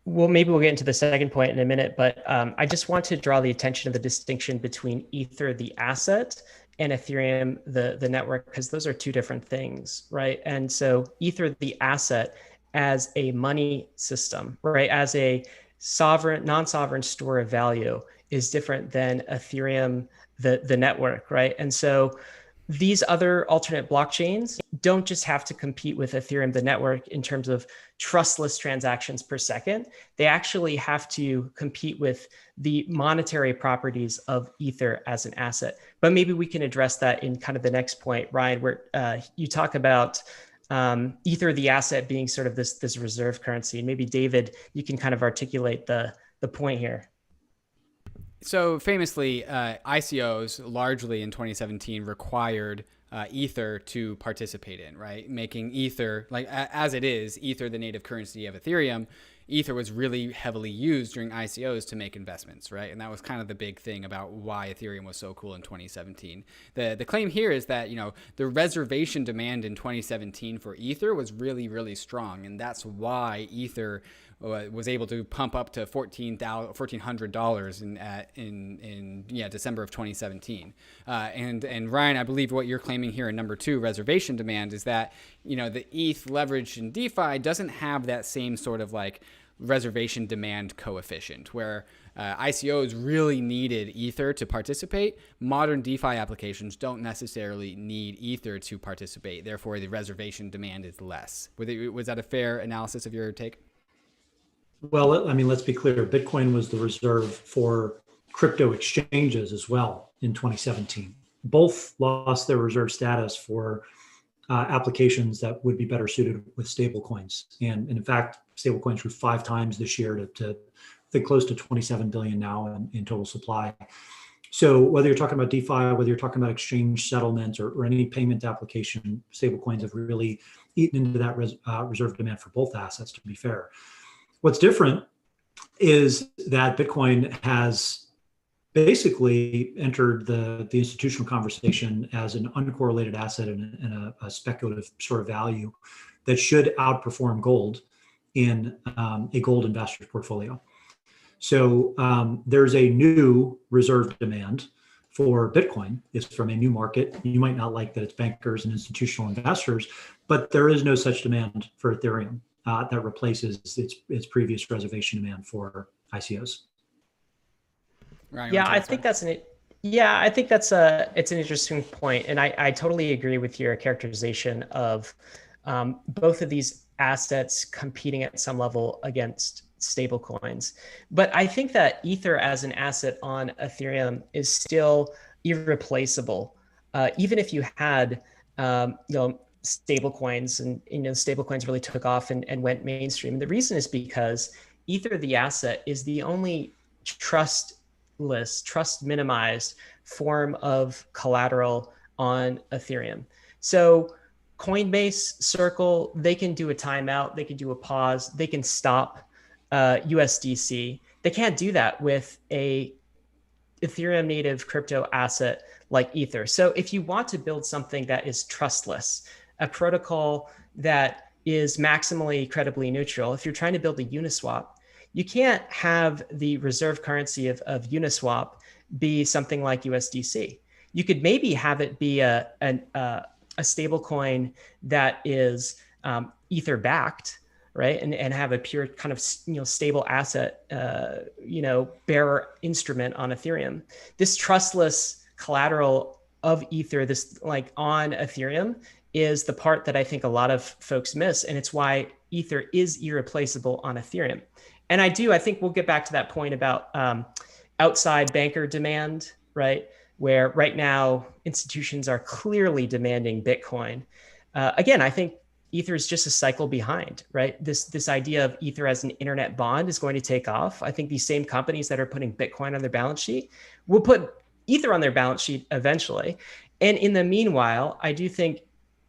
maybe we'll get into the second point in a minute, but I just want to draw the attention to the distinction between Ether, the asset, and Ethereum, the network, because those are two different things, right? And so Ether, the asset, as a money system, right, as a sovereign, non-sovereign store of value, is different than Ethereum, the network, right? And so these other alternate blockchains don't just have to compete with Ethereum, the network, in terms of trustless transactions per second. They actually have to compete with the monetary properties of Ether as an asset. But maybe we can address that in kind of the next point, Ryan, where you talk about Ether, the asset, being sort of this reserve currency. And maybe David, you can kind of articulate the point here. So famously, ICOs largely in 2017 required Ether to participate in, right? Making Ether, like as it is, Ether the native currency of Ethereum. Ether was really heavily used during ICOs to make investments, right? And that was kind of the big thing about why Ethereum was so cool in 2017. The claim here is that, the reservation demand in 2017 for Ether was really, really strong. And that's why Ether was able to pump up to $1,400 in December of 2017. And Ryan, I believe what you're claiming here in number 2, reservation demand, is that the ETH leverage in DeFi doesn't have that same sort of like reservation demand coefficient where ICOs really needed Ether to participate. Modern DeFi applications don't necessarily need Ether to participate. Therefore, the reservation demand is less. Was that a fair analysis of your take? Well, I mean, let's be clear. Bitcoin was the reserve for crypto exchanges as well in 2017. Both lost their reserve status for applications that would be better suited with stablecoins. And in fact, stablecoins grew 5 times this year to I think close to 27 billion now in total supply. So whether you're talking about DeFi, whether you're talking about exchange settlements or any payment application, stablecoins have really eaten into that reserve demand for both assets, to be fair. What's different is that Bitcoin has basically entered the institutional conversation as an uncorrelated asset and a speculative sort of value that should outperform gold in a gold investor's portfolio. So there's a new reserve demand for Bitcoin. It's from a new market. You might not like that it's bankers and institutional investors, but there is no such demand for Ethereum that replaces its previous reservation demand for ICOs. Ryan, Yeah, I think that's it's an interesting point, and I totally agree with your characterization of both of these assets competing at some level against stable coins. But I think that Ether as an asset on Ethereum is still irreplaceable. Even if you had, stable coins and, stable coins really took off and went mainstream. And the reason is because Ether, the asset, is the only trustless, trust minimized form of collateral on Ethereum. So Coinbase, Circle, they can do a timeout, they can do a pause, they can stop USDC. They can't do that with a Ethereum native crypto asset like Ether. So if you want to build something that is trustless, a protocol that is maximally credibly neutral, if you're trying to build a Uniswap, you can't have the reserve currency of Uniswap be something like USDC. You could maybe have it be a stable coin that is Ether backed, right? And have a pure kind of, stable asset, bearer instrument on Ethereum. This trustless collateral of Ether, this like on Ethereum, is the part that I think a lot of folks miss. And it's why Ether is irreplaceable on Ethereum. And I think we'll get back to that point about outside banker demand, right? Where right now institutions are clearly demanding Bitcoin. Again, I think Ether is just a cycle behind, right? This idea of Ether as an internet bond is going to take off. I think these same companies that are putting Bitcoin on their balance sheet will put Ether on their balance sheet eventually. And in the meanwhile, I do think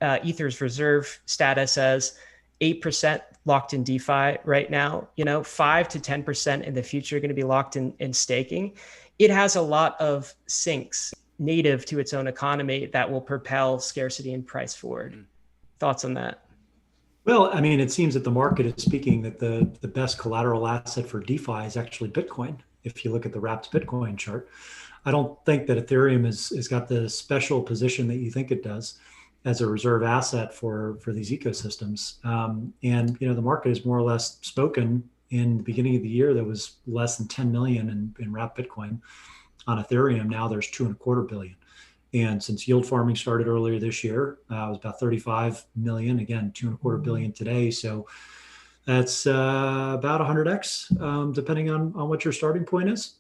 Ether's reserve status as 8% locked in DeFi right now, 5 to 10% in the future are going to be locked in staking. It has a lot of sinks native to its own economy that will propel scarcity and price forward. Thoughts on that? Well, I mean, it seems that the market is speaking that the best collateral asset for DeFi is actually Bitcoin. If you look at the wrapped Bitcoin chart, I don't think that Ethereum has got the special position that you think it does as a reserve asset for these ecosystems. And the market has more or less spoken. In the beginning of the year, there was less than 10 million in wrapped Bitcoin. On Ethereum, now there's 2.25 billion. And since yield farming started earlier this year, it was about 35 million, again, 2.25 billion today. So that's about 100x, depending on what your starting point is.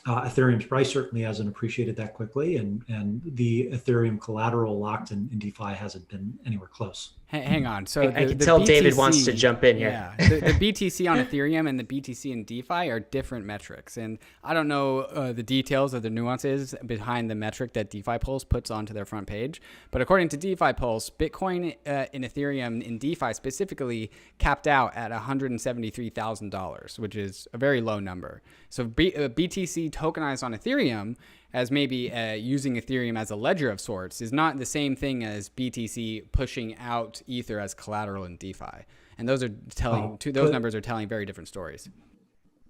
Ethereum's price certainly hasn't appreciated that quickly, and the Ethereum collateral locked in DeFi hasn't been anywhere close. Hang on. So I can tell BTC, David wants to jump in here. Yeah, the BTC on Ethereum and the BTC in DeFi are different metrics, and I don't know the details or the nuances behind the metric that DeFi Pulse puts onto their front page. But according to DeFi Pulse, Bitcoin in Ethereum in DeFi specifically capped out at $173,000, which is a very low number. So BTC tokenized on Ethereum as maybe using Ethereum as a ledger of sorts is not the same thing as BTC pushing out Ether as collateral in DeFi. And those are those numbers are telling very different stories.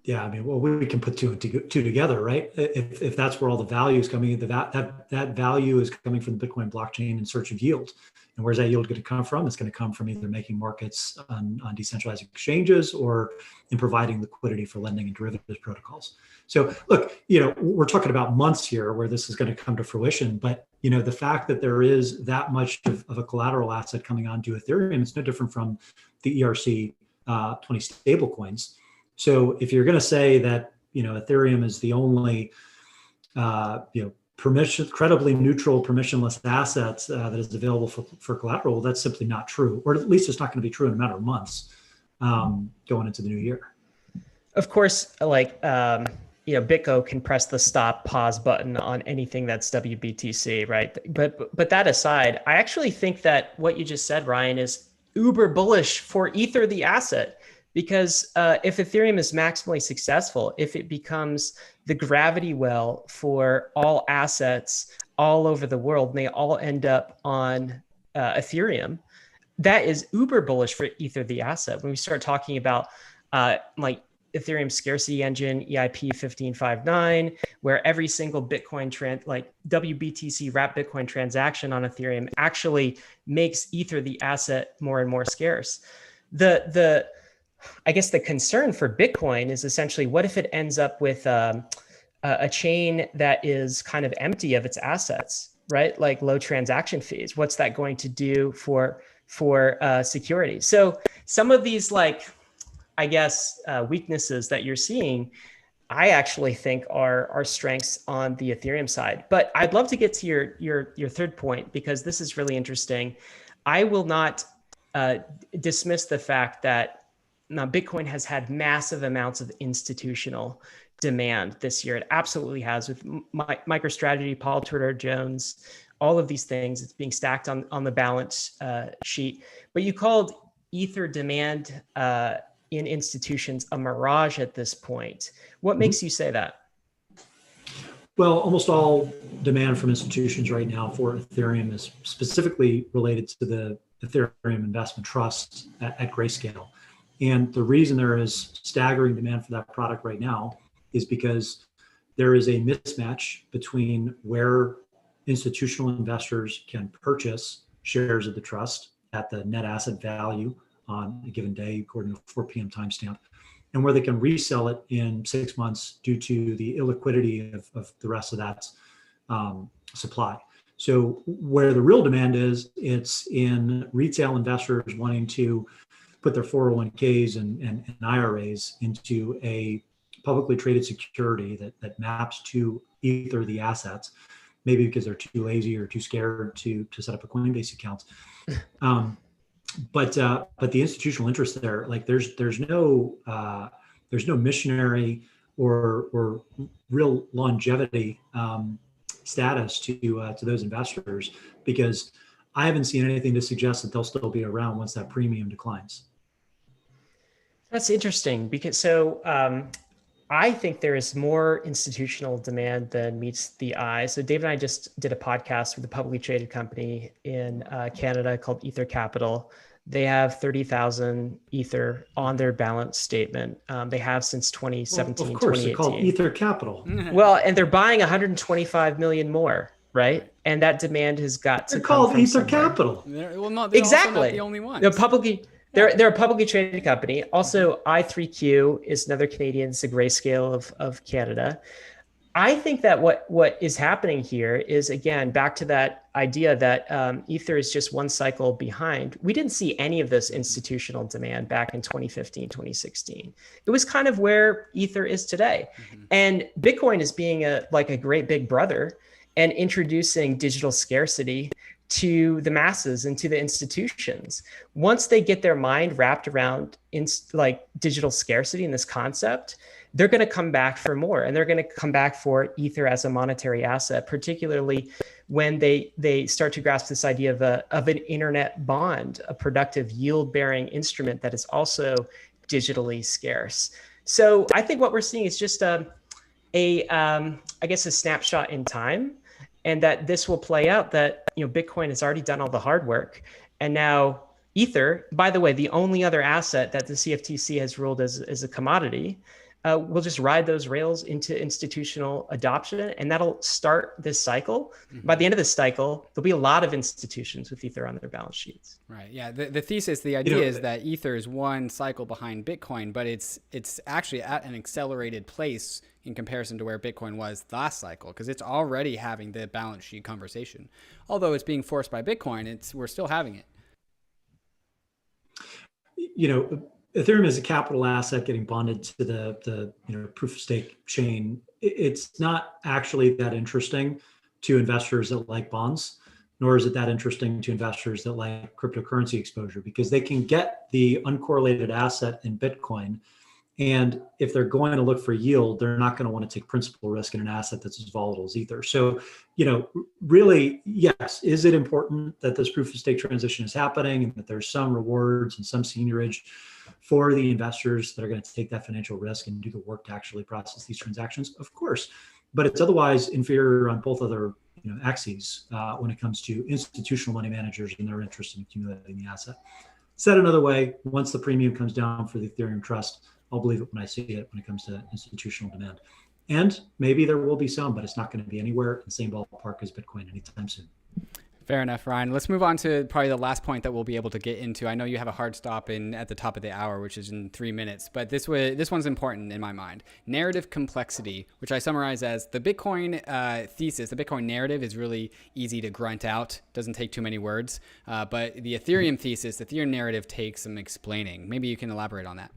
Yeah, I mean, well, we can put two together, right? If that's where all the value is coming, that value is coming from the Bitcoin blockchain in search of yield. And where's that yield going to come from? It's going to come from either making markets on decentralized exchanges or in providing liquidity for lending and derivatives protocols. So look, we're talking about months here where this is going to come to fruition, but the fact that there is that much of a collateral asset coming onto Ethereum, it's no different from the ERC 20 stablecoins. So if you're going to say that, Ethereum is the only, credibly neutral, permissionless assets that is available for collateral, that's simply not true, or at least it's not going to be true in a matter of months going into the new year. Of course, BitGo can press the stop pause button on anything that's WBTC, right? But that aside, I actually think that what you just said, Ryan, is uber bullish for Ether, the asset, because if Ethereum is maximally successful, if it becomes the gravity well for all assets all over the world, and they all end up on Ethereum, that is uber bullish for Ether, the asset. When we start talking about like Ethereum scarcity engine, EIP 1559, where every single Bitcoin like WBTC wrapped Bitcoin transaction on Ethereum actually makes Ether, the asset, more and more scarce. I guess the concern for Bitcoin is essentially, what if it ends up with a chain that is kind of empty of its assets, right? Like low transaction fees. What's that going to do for security? So some of these, like, I guess, weaknesses that you're seeing, I actually think are strengths on the Ethereum side. But I'd love to get to your third point, because this is really interesting. I will not dismiss the fact that now Bitcoin has had massive amounts of institutional demand this year. It absolutely has, with MicroStrategy, Paul Tudor Jones, all of these things. It's being stacked on the balance sheet. But you called Ether demand in institutions a mirage at this point. What makes you say that? Well, almost all demand from institutions right now for Ethereum is specifically related to the Ethereum investment trusts at Grayscale. And the reason there is staggering demand for that product right now is because there is a mismatch between where institutional investors can purchase shares of the trust at the net asset value on a given day, according to a 4 p.m. timestamp, and where they can resell it in 6 months due to the illiquidity of the rest of that supply. So where the real demand is, it's in retail investors wanting to put their 401ks and IRAs into a publicly traded security that maps to Ether, the assets, maybe because they're too lazy or too scared to set up a Coinbase account. But the institutional interest there, like there's no missionary or real longevity status to those investors, because I haven't seen anything to suggest that they'll still be around once that premium declines. That's interesting, because I think there is more institutional demand than meets the eye. So Dave and I just did a podcast with a publicly traded company in Canada called Ether Capital. They have 30,000 Ether on their balance statement. They have since 2017, well, of course, 2018. They're called Ether Capital. Well, and they're buying 125 million more, right? And that demand has got to They're come called from Ether somewhere. Capital. They're Exactly. also not the only ones. They're a publicly traded company. Also, i3Q is another Canadian. It's a Grayscale of Canada. I think that what is happening here is, again, back to that idea that Ether is just one cycle behind. We didn't see any of this institutional demand back in 2015, 2016. It was kind of where Ether is today. Mm-hmm. And Bitcoin is being like a great big brother and introducing digital scarcity to the masses and to the institutions. Once they get their mind wrapped around like digital scarcity and this concept, they're going to come back for more, and they're going to come back for Ether as a monetary asset, particularly when they start to grasp this idea of an internet bond, a productive yield-bearing instrument that is also digitally scarce. So I think what we're seeing is just I guess a snapshot in time, and that this will play out, that Bitcoin has already done all the hard work, and now Ether, by the way, the only other asset that the CFTC has ruled as a commodity, we'll just ride those rails into institutional adoption, and that'll start this cycle. Mm-hmm. By the end of this cycle, there'll be a lot of institutions with Ether on their balance sheets. Right. Yeah. The thesis, the idea is that Ether is one cycle behind Bitcoin, but it's actually at an accelerated place in comparison to where Bitcoin was last cycle, because it's already having the balance sheet conversation. Although it's being forced by Bitcoin, we're still having it. Ethereum is a capital asset getting bonded to the proof of stake chain. It's not actually that interesting to investors that like bonds, nor is it that interesting to investors that like cryptocurrency exposure, because they can get the uncorrelated asset in Bitcoin And if they're going to look for yield, they're not going to want to take principal risk in an asset that's as volatile as Ether. So, really, yes, is it important that this proof of stake transition is happening and that there's some rewards and some seigniorage for the investors that are going to take that financial risk and do the work to actually process these transactions? Of course, but it's otherwise inferior on both other axes when it comes to institutional money managers and their interest in accumulating the asset. Said another way, once the premium comes down for the Ethereum trust, I'll believe it when I see it when it comes to institutional demand. And maybe there will be some, but it's not going to be anywhere in the same ballpark as Bitcoin anytime soon. Fair enough, Ryan. Let's move on to probably the last point that we'll be able to get into. I know you have a hard stop at the top of the hour, which is in 3 minutes, but this one's important in my mind. Narrative complexity, which I summarize as the Bitcoin thesis. The Bitcoin narrative is really easy to grunt out, doesn't take too many words. But the Ethereum thesis, the Ethereum narrative takes some explaining. Maybe you can elaborate on that.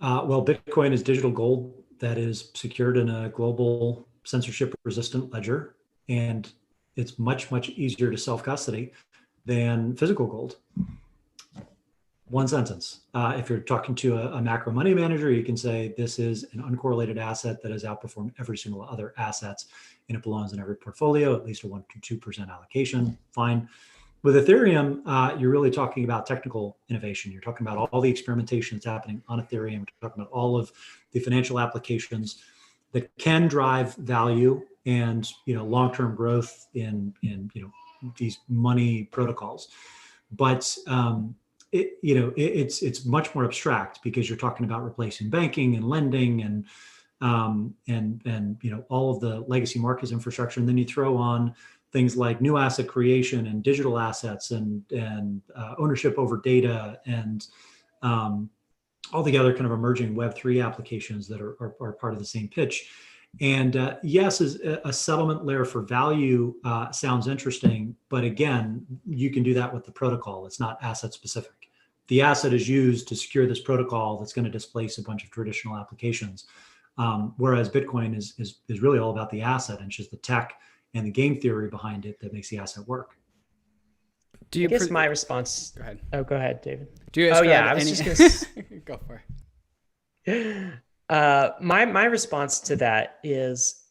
Well, Bitcoin is digital gold that is secured in a global censorship-resistant ledger. And it's much, much easier to self-custody than physical gold. One sentence. If you're talking to a macro money manager, you can say this is an uncorrelated asset that has outperformed every single other assets, and it belongs in every portfolio, at least a 1 to 2% allocation. Fine. With Ethereum, you're really talking about technical innovation. You're talking about all the experimentation that's happening on Ethereum. You're talking about all of the financial applications that can drive value and long-term growth in these money protocols, but it's much more abstract because you're talking about replacing banking and lending and all of the legacy markets infrastructure, and then you throw on things like new asset creation and digital assets and ownership over data and all the other kind of emerging Web3 applications that are part of the same pitch. And yes, as a settlement layer for value sounds interesting, but again, you can do that with the protocol. It's not asset specific. The asset is used to secure this protocol that's going to displace a bunch of traditional applications. Whereas Bitcoin is really all about the asset, and it's just the tech and the game theory behind it that makes the asset work. I guess my response. Go ahead. Oh, go ahead, David. I was just going to go for it. My response to that is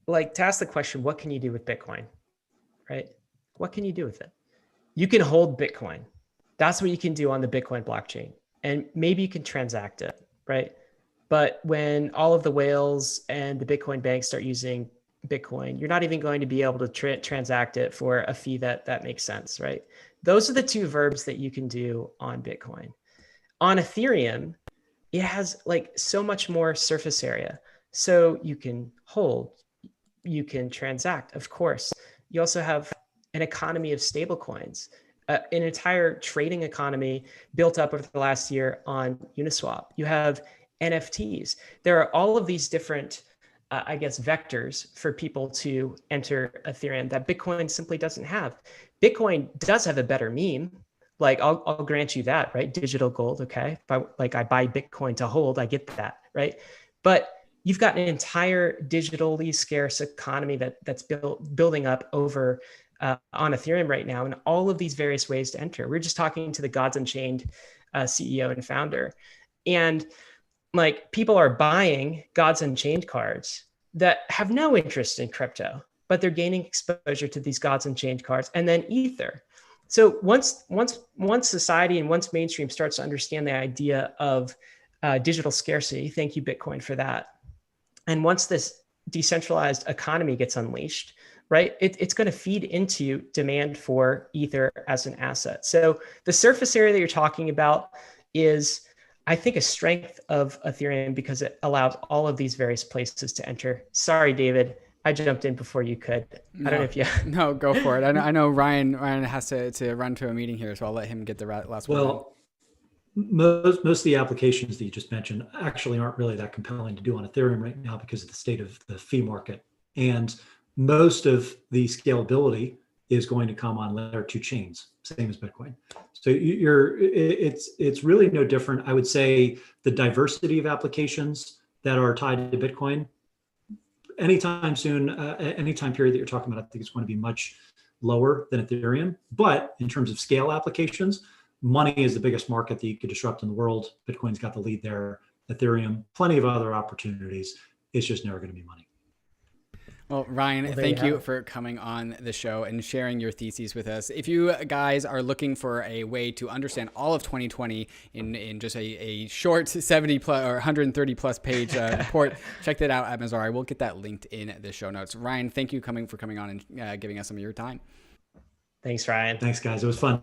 to ask the question, what can you do with Bitcoin, right? What can you do with it? You can hold Bitcoin. That's what you can do on the Bitcoin blockchain. And maybe you can transact it, right? But when all of the whales and the Bitcoin banks start using Bitcoin, you're not even going to be able to transact it for a fee that makes sense, right? Those are the two verbs that you can do on Bitcoin. On Ethereum, it has so much more surface area. So you can hold, you can transact, of course. You also have an economy of stable coins, an entire trading economy built up over the last year on Uniswap. You have NFTs. There are all of these different vectors for people to enter Ethereum that Bitcoin simply doesn't have. Bitcoin does have a better meme. I'll grant you that, right? Digital gold, okay. If I buy Bitcoin to hold, I get that, right? But you've got an entire digitally scarce economy that's building up over on Ethereum right now, and all of these various ways to enter. We're just talking to the Gods Unchained CEO and founder, and people are buying Gods Unchained cards that have no interest in crypto, but they're gaining exposure to these Gods Unchained cards and then Ether. So once society and once mainstream starts to understand the idea of digital scarcity, thank you, Bitcoin, for that. And once this decentralized economy gets unleashed, right, it's going to feed into demand for Ether as an asset. So the surface area that you're talking about is, I think, a strength of Ethereum because it allows all of these various places to enter. Sorry, David, I jumped in before you could. I don't know if you... No, go for it. I know Ryan has to run to a meeting here, so I'll let him get the last word. Well, most of the applications that you just mentioned actually aren't really that compelling to do on Ethereum right now because of the state of the fee market. And most of the scalability is going to come on layer 2 chains, same as Bitcoin. So it's really no different. I would say the diversity of applications that are tied to Bitcoin, anytime soon, any time period that you're talking about, I think it's going to be much lower than Ethereum. But in terms of scale applications, money is the biggest market that you could disrupt in the world. Bitcoin's got the lead there. Ethereum, plenty of other opportunities. It's just never going to be money. Well, Ryan, thank you for coming on the show and sharing your theses with us. If you guys are looking for a way to understand all of 2020 in just a short 70 plus or 130 plus page report, check that out at Mazari. We'll get that linked in the show notes. Ryan, thank you for coming on and giving us some of your time. Thanks, Ryan. Thanks, guys. It was fun.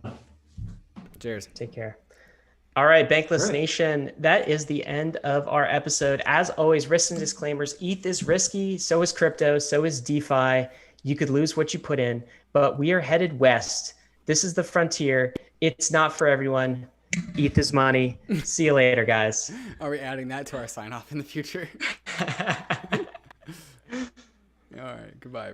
Cheers. Take care. All right, Bankless Nation, that is the end of our episode. As always, risks and disclaimers. ETH is risky, so is crypto, so is DeFi. You could lose what you put in, but we are headed west. This is the frontier. It's not for everyone. ETH is money. See you later, guys. Are we adding that to our sign off in the future? All right, goodbye.